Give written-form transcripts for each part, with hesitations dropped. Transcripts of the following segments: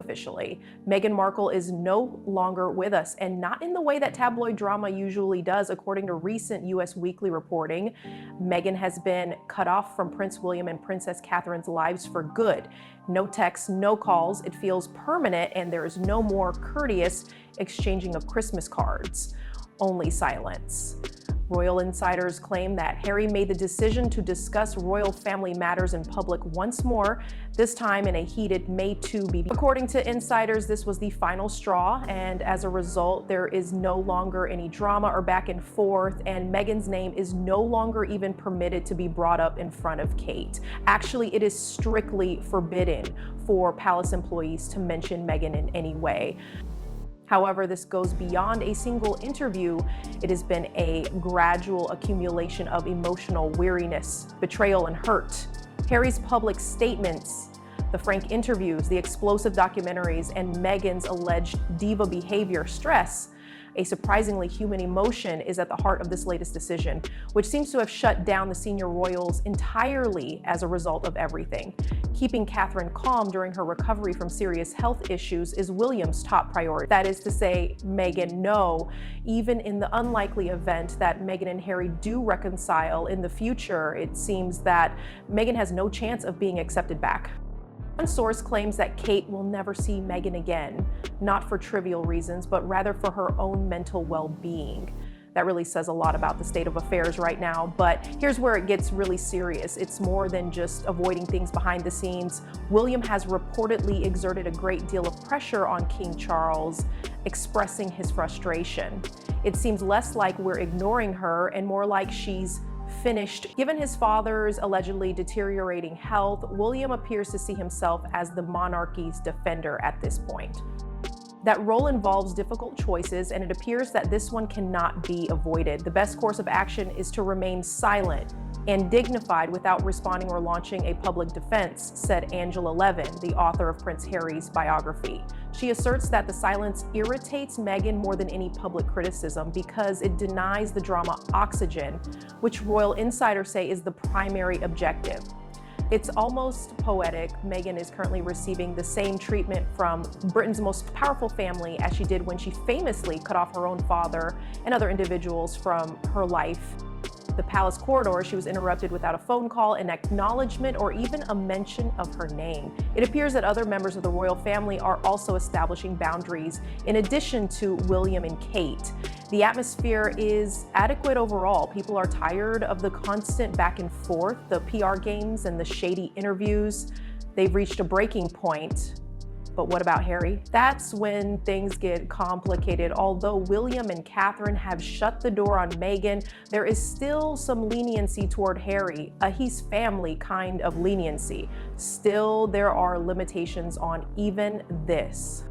officially. Meghan Markle is no longer with us, and not in the way that tabloid drama usually does. According to recent U.S. Weekly reporting, Meghan has been cut off from Prince William and Princess Catherine's lives for good. No texts, no calls. It feels permanent, and there is no more courteous exchanging of Christmas cards. Only silence. Royal insiders claim that Harry made the decision to discuss royal family matters in public once more, this time in a heated May 2 BBC. According to insiders, this was the final straw, and as a result, there is no longer any drama or back and forth, and Meghan's name is no longer even permitted to be brought up in front of Kate. Actually, it is strictly forbidden for palace employees to mention Meghan in any way. However, this goes beyond a single interview. It has been a gradual accumulation of emotional weariness, betrayal, and hurt. Harry's public statements, the frank interviews, the explosive documentaries, and Meghan's alleged diva behavior, stress, a surprisingly human emotion, is at the heart of this latest decision, which seems to have shut down the senior royals entirely as a result of everything. Keeping Catherine calm during her recovery from serious health issues is William's top priority. That is to say, Meghan, no, even in the unlikely event that Meghan and Harry do reconcile in the future, it seems that Meghan has no chance of being accepted back. One source claims that Kate will never see Meghan again, not for trivial reasons, but rather for her own mental well-being. That really says a lot about the state of affairs right now, but here's where it gets really serious. It's more than just avoiding things behind the scenes. William has reportedly exerted a great deal of pressure on King Charles, expressing his frustration. It seems less like we're ignoring her and more like she's finished. Given his father's allegedly deteriorating health, William appears to see himself as the monarchy's defender at this point. That role involves difficult choices, and it appears that this one cannot be avoided. The best course of action is to remain silent and dignified without responding or launching a public defense, said Angela Levin, the author of Prince Harry's biography. She asserts that the silence irritates Meghan more than any public criticism because it denies the drama oxygen, which royal insiders say is the primary objective. It's almost poetic. Meghan is currently receiving the same treatment from Britain's most powerful family as she did when she famously cut off her own father and other individuals from her life. The palace corridor, she was interrupted without a phone call, an acknowledgement, or even a mention of her name. It appears that other members of the royal family are also establishing boundaries in addition to William and Kate. The atmosphere is adequate overall. People are tired of the constant back and forth, the PR games, and the shady interviews. They've reached a breaking point. But what about Harry? That's when things get complicated. Although William and Catherine have shut the door on Meghan, there is still some leniency toward Harry, a he's family kind of leniency. Still, there are limitations on even this.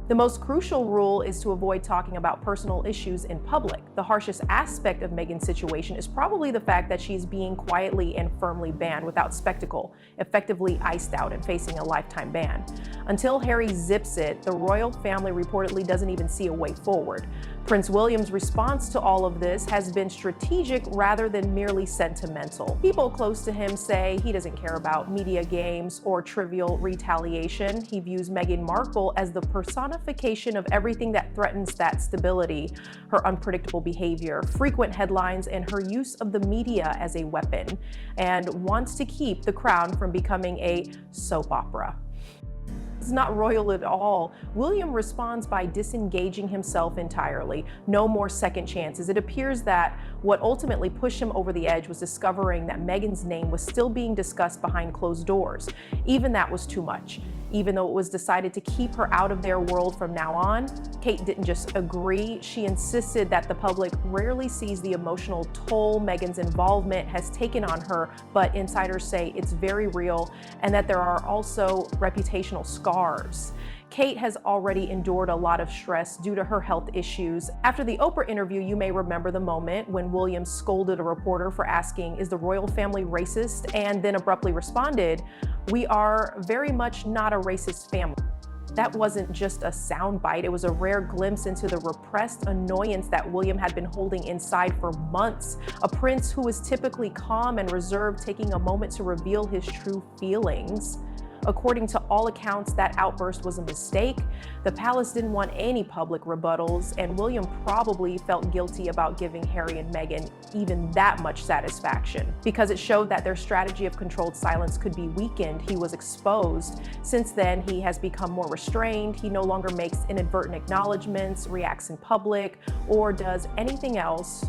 The most crucial rule is to avoid talking about personal issues in public. The harshest aspect of Meghan's situation is probably the fact that she's being quietly and firmly banned without spectacle, effectively iced out and facing a lifetime ban. Until Harry zips it, the royal family reportedly doesn't even see a way forward. Prince William's response to all of this has been strategic rather than merely sentimental. People close to him say he doesn't care about media games or trivial retaliation. He views Meghan Markle as the personification of everything that threatens that stability, her unpredictable behavior, frequent headlines, and her use of the media as a weapon, and wants to keep the crown from becoming a soap opera. It's not royal at all. William responds by disengaging himself entirely. No more second chances. It appears that what ultimately pushed him over the edge was discovering that Meghan's name was still being discussed behind closed doors. Even that was too much. Even though it was decided to keep her out of their world from now on, Kate didn't just agree. She insisted that the public rarely sees the emotional toll Meghan's involvement has taken on her, but insiders say it's very real and that there are also reputational scars. Kate has already endured a lot of stress due to her health issues. After the Oprah interview, you may remember the moment when William scolded a reporter for asking, "Is the royal family racist?" and then abruptly responded, "We are very much not a racist family." That wasn't just a soundbite, it was a rare glimpse into the repressed annoyance that William had been holding inside for months. A prince who is typically calm and reserved, taking a moment to reveal his true feelings. According to all accounts, that outburst was a mistake. The palace didn't want any public rebuttals, and William probably felt guilty about giving Harry and Meghan even that much satisfaction. Because it showed that their strategy of controlled silence could be weakened, he was exposed. Since then, he has become more restrained. He no longer makes inadvertent acknowledgments, reacts in public, or does anything else.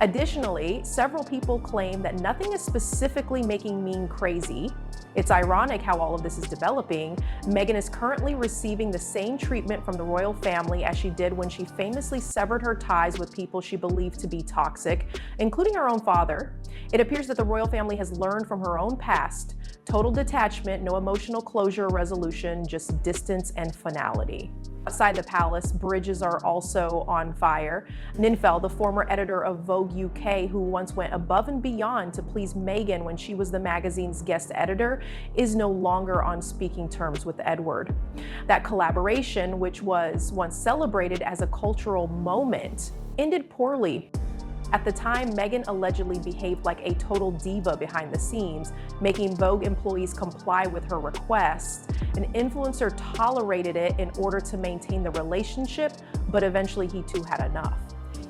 Additionally, several people claim that nothing is specifically making Meghan crazy. It's ironic how all of this is developing. Meghan is currently receiving the same treatment from the royal family as she did when she famously severed her ties with people she believed to be toxic, including her own father. It appears that the royal family has learned from her own past. Total detachment, no emotional closure or resolution, just distance and finality. Outside the palace, bridges are also on fire. Enninful, the former editor of Vogue UK, who once went above and beyond to please Meghan when she was the magazine's guest editor, is no longer on speaking terms with Edward. That collaboration, which was once celebrated as a cultural moment, ended poorly. At the time, Meghan allegedly behaved like a total diva behind the scenes, making Vogue employees comply with her requests. An influencer tolerated it in order to maintain the relationship, but eventually he too had enough.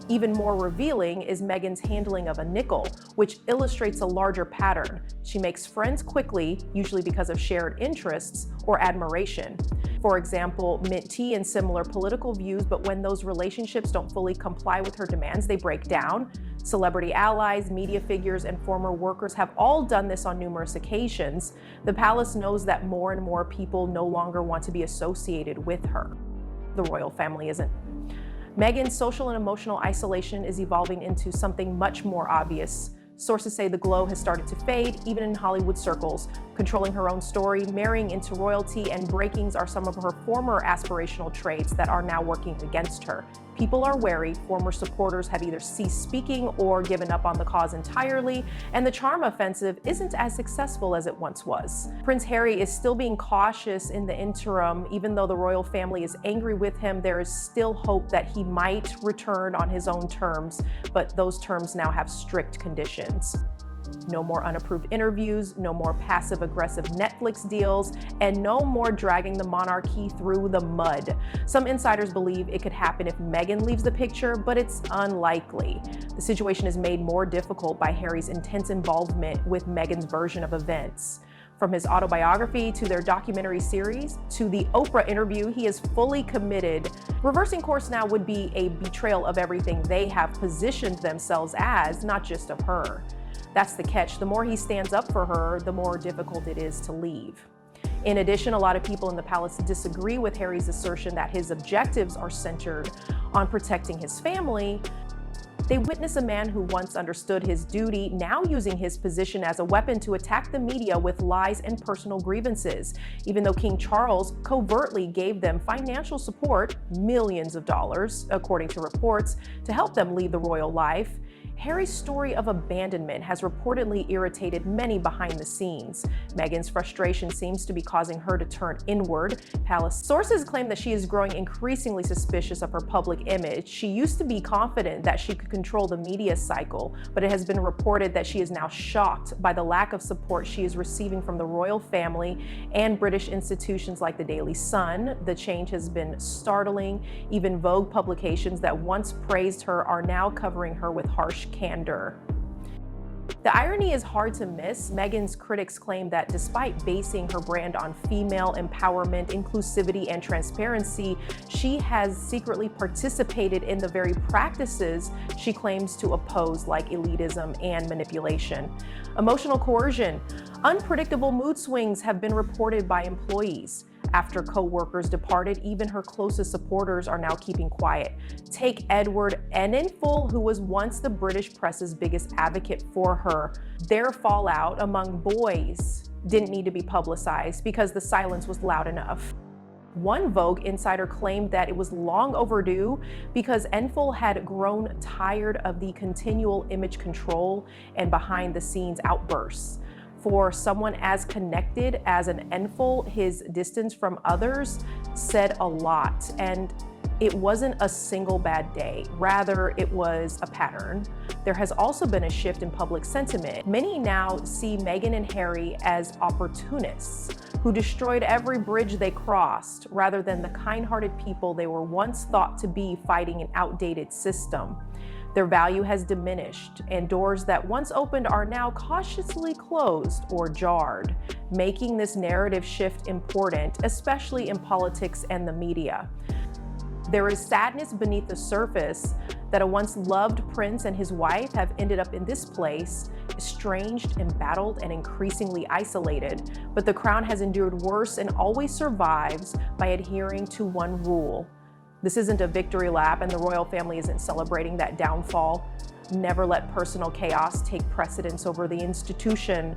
Even more revealing is Meghan's handling of a nickel, which illustrates a larger pattern. She makes friends quickly, usually because of shared interests or admiration. For example, mint tea and similar political views, but when those relationships don't fully comply with her demands, they break down. Celebrity allies, media figures, and former workers have all done this on numerous occasions. The palace knows that more and more people no longer want to be associated with her. The royal family isn't. Meghan's social and emotional isolation is evolving into something much more obvious. Sources say the glow has started to fade, even in Hollywood circles. Controlling her own story, marrying into royalty, and breakings are some of her former aspirational traits that are now working against her. People are wary. Former supporters have either ceased speaking or given up on the cause entirely, and the charm offensive isn't as successful as it once was. Prince Harry is still being cautious in the interim. Even though the royal family is angry with him, there is still hope that he might return on his own terms, but those terms now have strict conditions. No more unapproved interviews, no more passive-aggressive Netflix deals, and no more dragging the monarchy through the mud. Some insiders believe it could happen if Meghan leaves the picture, but it's unlikely. The situation is made more difficult by Harry's intense involvement with Meghan's version of events. From his autobiography to their documentary series to the Oprah interview, he is fully committed. Reversing course now would be a betrayal of everything they have positioned themselves as, not just of her. That's the catch. The more he stands up for her, the more difficult it is to leave. In addition, a lot of people in the palace disagree with Harry's assertion that his objectives are centered on protecting his family. They witness a man who once understood his duty, now using his position as a weapon to attack the media with lies and personal grievances. Even though King Charles covertly gave them financial support, millions of dollars, according to reports, to help them lead the royal life, Harry's story of abandonment has reportedly irritated many behind the scenes. Meghan's frustration seems to be causing her to turn inward. Palace sources claim that she is growing increasingly suspicious of her public image. She used to be confident that she could control the media cycle, but it has been reported that she is now shocked by the lack of support she is receiving from the royal family and British institutions like the Daily Sun. The change has been startling. Even Vogue publications that once praised her are now covering her with harsh candor. The irony is hard to miss. Meghan's critics claim that despite basing her brand on female empowerment, inclusivity, and transparency, she has secretly participated in the very practices she claims to oppose, like elitism and manipulation. Emotional coercion. Unpredictable mood swings have been reported by employees. After co-workers departed, even her closest supporters are now keeping quiet. Take Edward Enninful, who was once the British press's biggest advocate for her. Their fallout among boys didn't need to be publicized because the silence was loud enough. One Vogue insider claimed that it was long overdue because Enninful had grown tired of the continual image control and behind-the-scenes outbursts. For someone as connected as an Enninful, his distance from others said a lot. And it wasn't a single bad day. Rather, it was a pattern. There has also been a shift in public sentiment. Many now see Meghan and Harry as opportunists, who destroyed every bridge they crossed, rather than the kind-hearted people they were once thought to be fighting an outdated system. Their value has diminished, and doors that once opened are now cautiously closed or jarred, making this narrative shift important, especially in politics and the media. There is sadness beneath the surface that a once loved prince and his wife have ended up in this place, estranged, embattled, and increasingly isolated. But the crown has endured worse and always survives by adhering to one rule. This isn't a victory lap, and the royal family isn't celebrating that downfall. Never let personal chaos take precedence over the institution